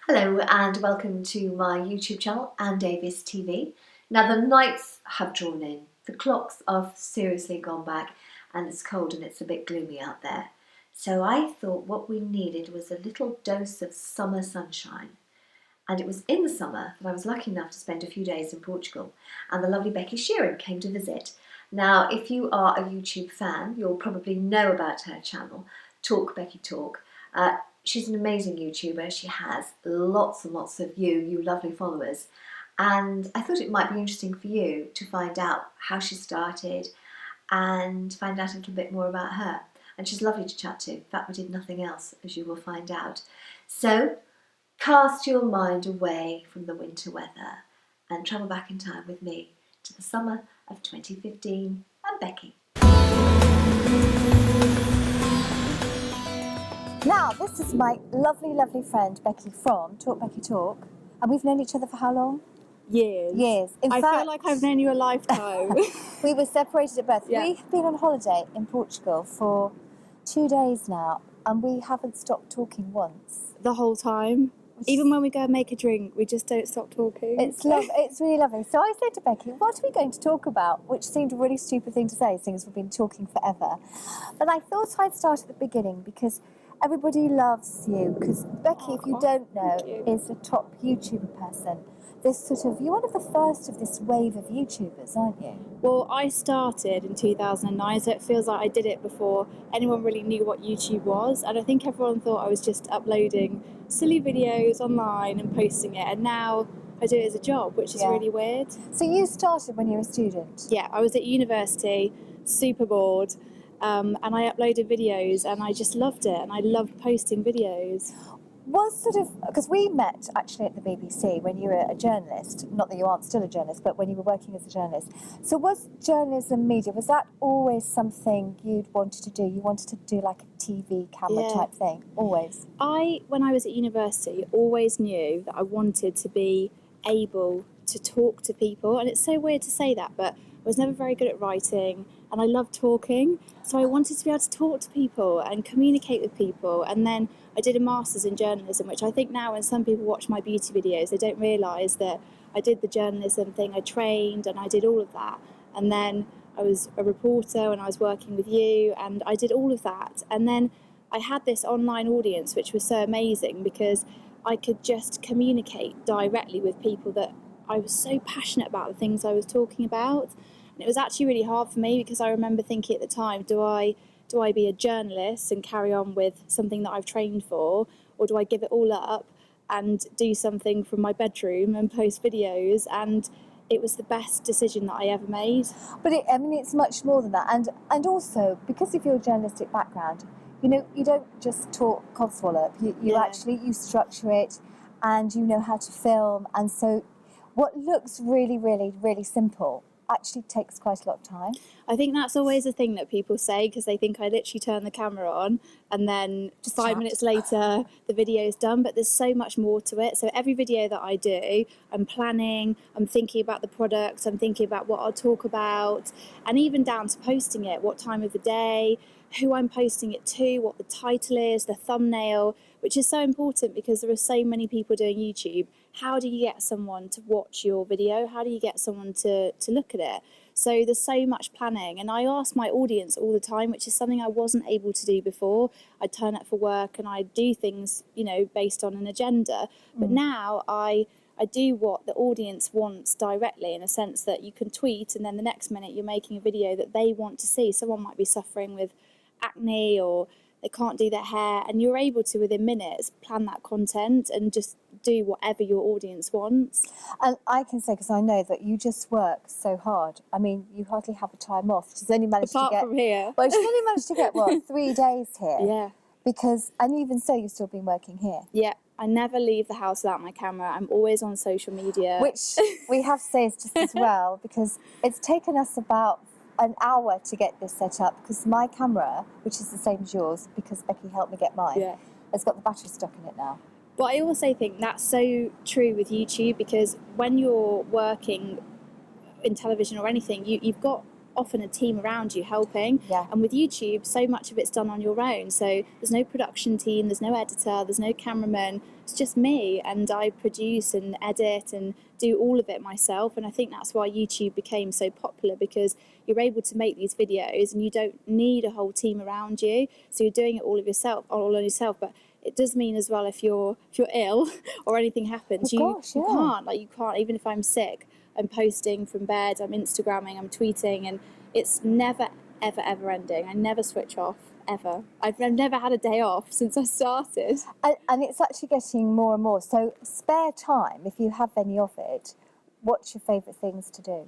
Hello and welcome to my YouTube channel and Davis TV. Now the nights have drawn in, the clocks have seriously gone back and it's cold and it's a bit gloomy out there. So I thought what we needed was a little dose of summer sunshine. And it was in the summer that I was lucky enough to spend a few days in Portugal and the lovely Becky came to visit. Now if you are a YouTube fan, you'll probably know about her channel, Talk Becky Talk. She's an amazing YouTuber. She has lots and lots of you lovely followers. And I thought it might be interesting for you to find out how she started and find out a little bit more about her. And she's lovely to chat to. In fact, we did nothing else, as you will find out. So, cast your mind away from the winter weather and travel back in time with me to the summer of 2015 and Becky. Now, this is my lovely, lovely friend Becky from Talk Becky Talk, and we've known each other for how long? Years. Years. In I fact, feel like I've known you a lifetime. we were separated at birth. Yeah. We've been on holiday in Portugal for 2 days now, and we haven't stopped talking once. The whole time. Even when we go and make a drink, we just don't stop talking. It's really lovely. So I said to Becky, what are we going to talk about? Which seemed a really stupid thing to say, seeing as we've been talking forever. But I thought I'd start at the beginning because everybody loves you. Because Becky, if you don't know, is a top YouTuber person. You're one of the first of this wave of YouTubers, aren't you? Well, I started in 2009, so it feels like I did it before anyone really knew what YouTube was. And I think everyone thought I was just uploading silly videos online and posting it. And now I do it as a job, which is really weird. So you started when you were a student? Yeah, I was at university, super bored. And I uploaded videos and I just loved it. And I loved posting videos. Because we met actually at the BBC when you were a journalist, not that you aren't still a journalist, but when you were working as a journalist. So was journalism media, was that always something you'd wanted to do? You wanted to do like a TV camera type thing, always? When I was at university, always knew that I wanted to be able to talk to people. And it's so weird to say that, but I was never very good at writing and I loved talking. So I wanted to be able to talk to people and communicate with people. And then I did a master's in journalism, which I think now when some people watch my beauty videos, they don't realise that I did the journalism thing. I trained and I did all of that. And then I was a reporter and I was working with you and I did all of that. And then I had this online audience, which was so amazing because I could just communicate directly with people that I was so passionate about the things I was talking about. And it was actually really hard for me because I remember thinking at the time, do I be a journalist and carry on with something that I've trained for, or do I give it all up and do something from my bedroom and post videos? And it was the best decision that I ever made. But it's much more than that. And also, because of your journalistic background, you don't just talk codswallop. You structure it and you know how to film. And so what looks really, really, really simple actually takes quite a lot of time. I think that's always a thing that people say because they think I literally turn the camera on and then just 5 minutes later the video is done, but there's so much more to it. So every video that I do, I'm planning, I'm thinking about the product, I'm thinking about what I'll talk about, and even down to posting it, what time of the day, who I'm posting it to, what the title is, the thumbnail, which is so important because there are so many people doing YouTube. How do you get someone to watch your video? How do you get someone to look at it? So there's so much planning. And I ask my audience all the time, which is something I wasn't able to do before. I'd turn up for work and I'd do things, based on an agenda. But now I do what the audience wants directly, in a sense that you can tweet and then the next minute you're making a video that they want to see. Someone might be suffering with acne or they can't do their hair, and you're able to, within minutes, plan that content and just do whatever your audience wants. And I can say, because I know that you just work so hard. I mean, you hardly have a time off. She's only managed Apart from here. Well, she's only managed to get, 3 days here? Yeah. And even so, you've still been working here. Yeah. I never leave the house without my camera. I'm always on social media. Which we have to say is just as well, because it's taken us about an hour to get this set up, because my camera, which is the same as yours, because Becky helped me get mine, has got the battery stuck in it now. But I also think that's so true with YouTube, because when you're working in television or anything, you've got often a team around you helping. Yeah. And with YouTube, so much of it's done on your own. So there's no production team, there's no editor, there's no cameraman. It's just me, and I produce and edit and do all of it myself. And I think that's why YouTube became so popular, because you're able to make these videos and you don't need a whole team around you. So you're doing it all on yourself. But it does mean as well, if you're ill or anything happens, you can't, even if I'm sick, I'm posting from bed, I'm Instagramming, I'm tweeting, and it's never, ever, ever ending. I never switch off, ever. I've never had a day off since I started. And it's actually getting more and more. So spare time, if you have any of it, what's your favourite things to do?